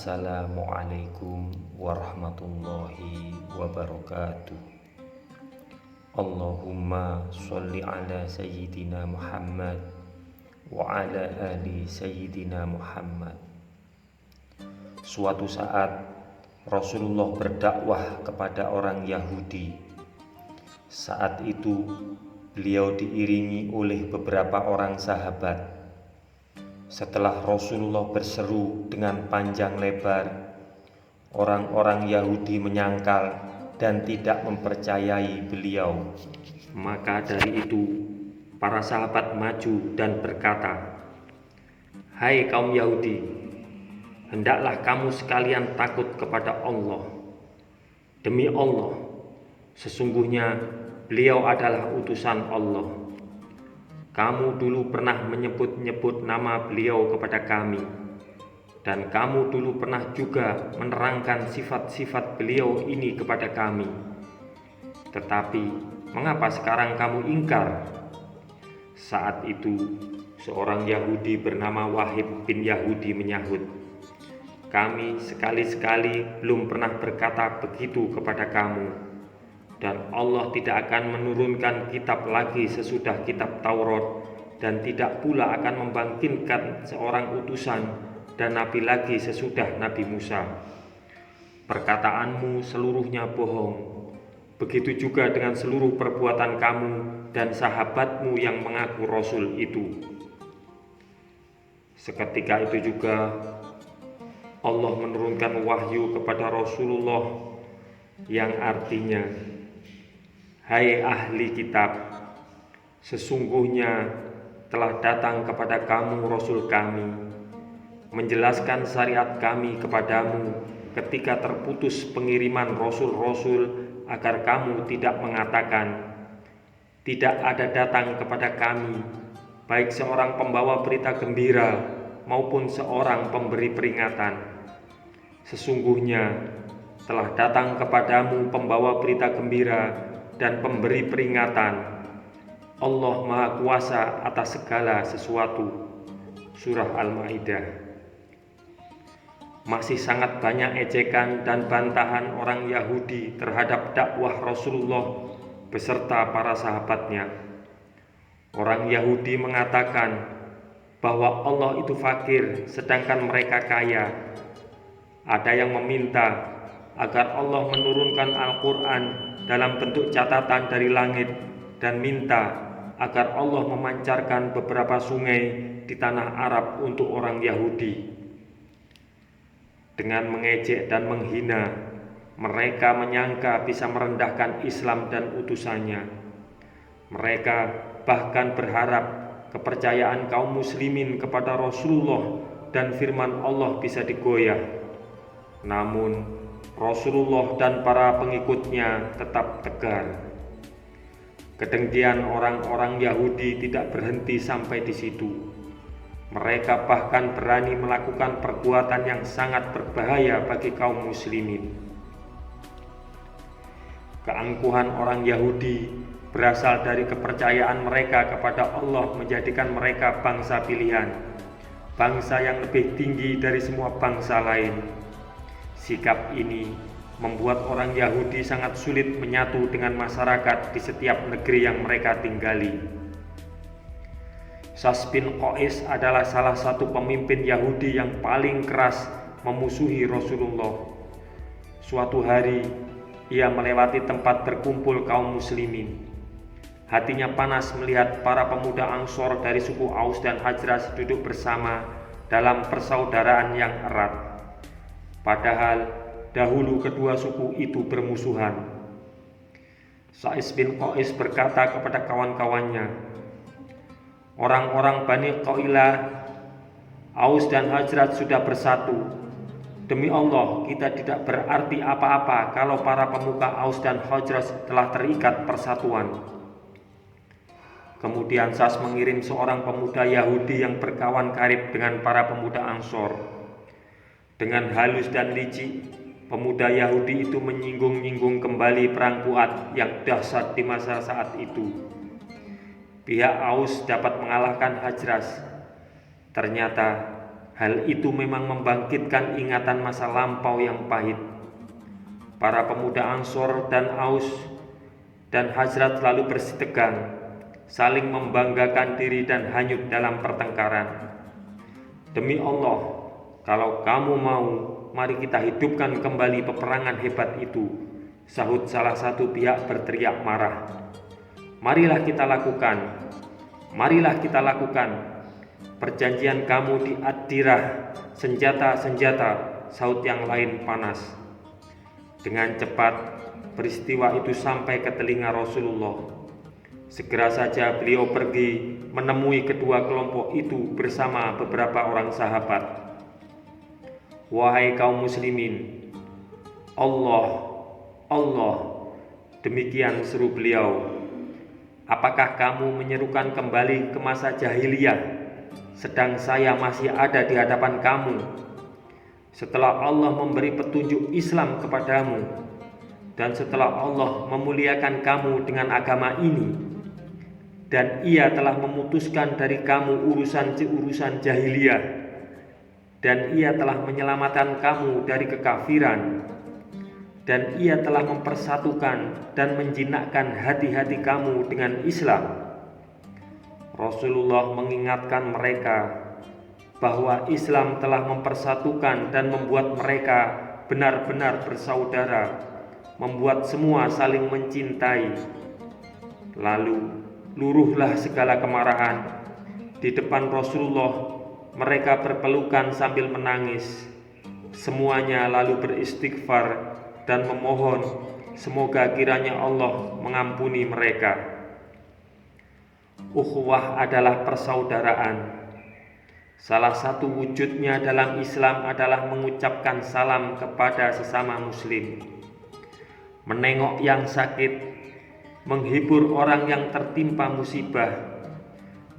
Assalamualaikum warahmatullahi wabarakatuh. Allahumma sholli ala sayyidina Muhammad wa ala ali sayyidina Muhammad. Suatu saat Rasulullah berdakwah kepada orang Yahudi. Saat itu beliau diiringi oleh beberapa orang sahabat. Setelah Rasulullah berseru dengan panjang lebar, orang-orang Yahudi menyangkal dan tidak mempercayai beliau. Maka dari itu, para sahabat maju dan berkata, "Hai kaum Yahudi, hendaklah kamu sekalian takut kepada Allah. Demi Allah, sesungguhnya beliau adalah utusan Allah. Kamu dulu pernah menyebut-nyebut nama beliau kepada kami, dan kamu dulu pernah juga menerangkan sifat-sifat beliau ini kepada kami. Tetapi mengapa sekarang kamu ingkar?" Saat itu seorang Yahudi bernama Wahib bin Yahudi menyahut, "Kami sekali-sekali belum pernah berkata begitu kepada kamu. Dan Allah tidak akan menurunkan kitab lagi sesudah kitab Taurat, dan tidak pula akan membangkitkan seorang utusan dan nabi lagi sesudah Nabi Musa. Perkataanmu seluruhnya bohong. Begitu juga dengan seluruh perbuatan kamu dan sahabatmu yang mengaku Rasul itu." Seketika itu juga Allah menurunkan wahyu kepada Rasulullah yang artinya, "Hai ahli kitab, sesungguhnya telah datang kepada kamu Rasul kami, menjelaskan syariat kami kepadamu ketika terputus pengiriman Rasul-Rasul, agar kamu tidak mengatakan, tidak ada datang kepada kami baik seorang pembawa berita gembira maupun seorang pemberi peringatan. Sesungguhnya telah datang kepadamu pembawa berita gembira dan pemberi peringatan. Allah Maha Kuasa atas segala sesuatu." Surah Al-Maidah. Masih sangat banyak ejekan dan bantahan orang Yahudi terhadap dakwah Rasulullah beserta para sahabatnya. Orang Yahudi mengatakan bahwa Allah itu fakir sedangkan mereka kaya. Ada yang meminta agar Allah menurunkan Al-Quran dalam bentuk catatan dari langit, dan minta agar Allah memancarkan beberapa sungai di tanah Arab untuk orang Yahudi. Dengan mengejek dan menghina, mereka menyangka bisa merendahkan Islam dan utusannya. Mereka bahkan berharap kepercayaan kaum muslimin kepada Rasulullah dan firman Allah bisa digoyah. Namun Rasulullah dan para pengikutnya tetap tegar. Kedengkian orang-orang Yahudi tidak berhenti sampai di situ. Mereka bahkan berani melakukan perbuatan yang sangat berbahaya bagi kaum muslimin. Keangkuhan orang Yahudi berasal dari kepercayaan mereka kepada Allah menjadikan mereka bangsa pilihan, bangsa yang lebih tinggi dari semua bangsa lain. Sikap ini membuat orang Yahudi sangat sulit menyatu dengan masyarakat di setiap negeri yang mereka tinggali. Sas bin Qais adalah salah satu pemimpin Yahudi yang paling keras memusuhi Rasulullah. Suatu hari, ia melewati tempat berkumpul kaum muslimin. Hatinya panas melihat para pemuda Ansor dari suku Aus dan Khazraj duduk bersama dalam persaudaraan yang erat. Padahal dahulu kedua suku itu bermusuhan. Sa'is bin Qais berkata kepada kawan-kawannya, "Orang-orang Bani Qailah, Aus dan Khazraj sudah bersatu. Demi Allah, kita tidak berarti apa-apa kalau para pemuka Aus dan Khazraj telah terikat persatuan." Kemudian Sa'is mengirim seorang pemuda Yahudi yang berkawan karib dengan para pemuda Ansor. Dengan halus dan licik, pemuda Yahudi itu menyinggung-nyinggung kembali perang Fuad yang dahsyat di masa saat itu. Pihak Aus dapat mengalahkan Khazraj. Ternyata Hal itu memang membangkitkan ingatan masa lampau yang pahit. Para pemuda Ansor dan Aus dan Hazrat selalu bersitegang, saling membanggakan diri dan hanyut dalam pertengkaran. Demi Allah, kalau kamu mau, mari kita hidupkan kembali peperangan hebat itu, sahut salah satu pihak berteriak marah. Marilah kita lakukan, marilah kita lakukan. Perjanjian kamu di Ad-Dirah, senjata-senjata, sahut yang lain panas. Dengan cepat, peristiwa itu sampai ke telinga Rasulullah. Segera saja beliau pergi menemui kedua kelompok itu bersama beberapa orang sahabat. Wahai kaum muslimin, Allah, demikian seru beliau. Apakah kamu menyerukan kembali ke masa jahiliyah, sedang saya masih ada di hadapan kamu? Setelah Allah memberi petunjuk Islam kepadamu, dan setelah Allah memuliakan kamu dengan agama ini, dan Ia telah memutuskan dari kamu urusan jahiliyah, dan Ia telah menyelamatkan kamu dari kekafiran, dan Ia telah mempersatukan dan menjinakkan hati-hati kamu dengan Islam. Rasulullah mengingatkan mereka bahwa Islam telah mempersatukan dan membuat mereka benar-benar bersaudara, membuat semua saling mencintai. Lalu luruhlah segala kemarahan. Di depan Rasulullah mereka berpelukan sambil menangis. Semuanya lalu beristighfar dan memohon semoga kiranya Allah mengampuni mereka. Ukhuwah adalah persaudaraan. Salah satu wujudnya dalam Islam adalah mengucapkan salam kepada sesama muslim, menengok yang sakit, menghibur orang yang tertimpa musibah,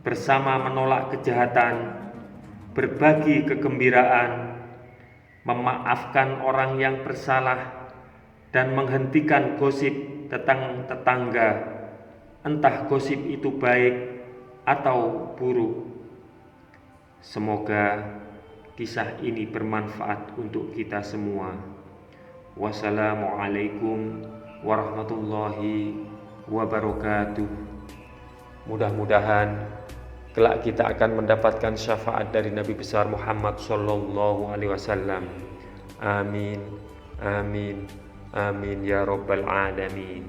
bersama menolak kejahatan, berbagi kegembiraan, memaafkan orang yang bersalah, dan menghentikan gosip tentang tetangga, entah gosip itu baik atau buruk. Semoga kisah ini bermanfaat untuk kita semua. Wassalamualaikum warahmatullahi wabarakatuh. Mudah-mudahan kelak kita akan mendapatkan syafaat dari Nabi besar Muhammad sallallahu alaihi wasallam. Amin, amin, amin ya rabbal alamin.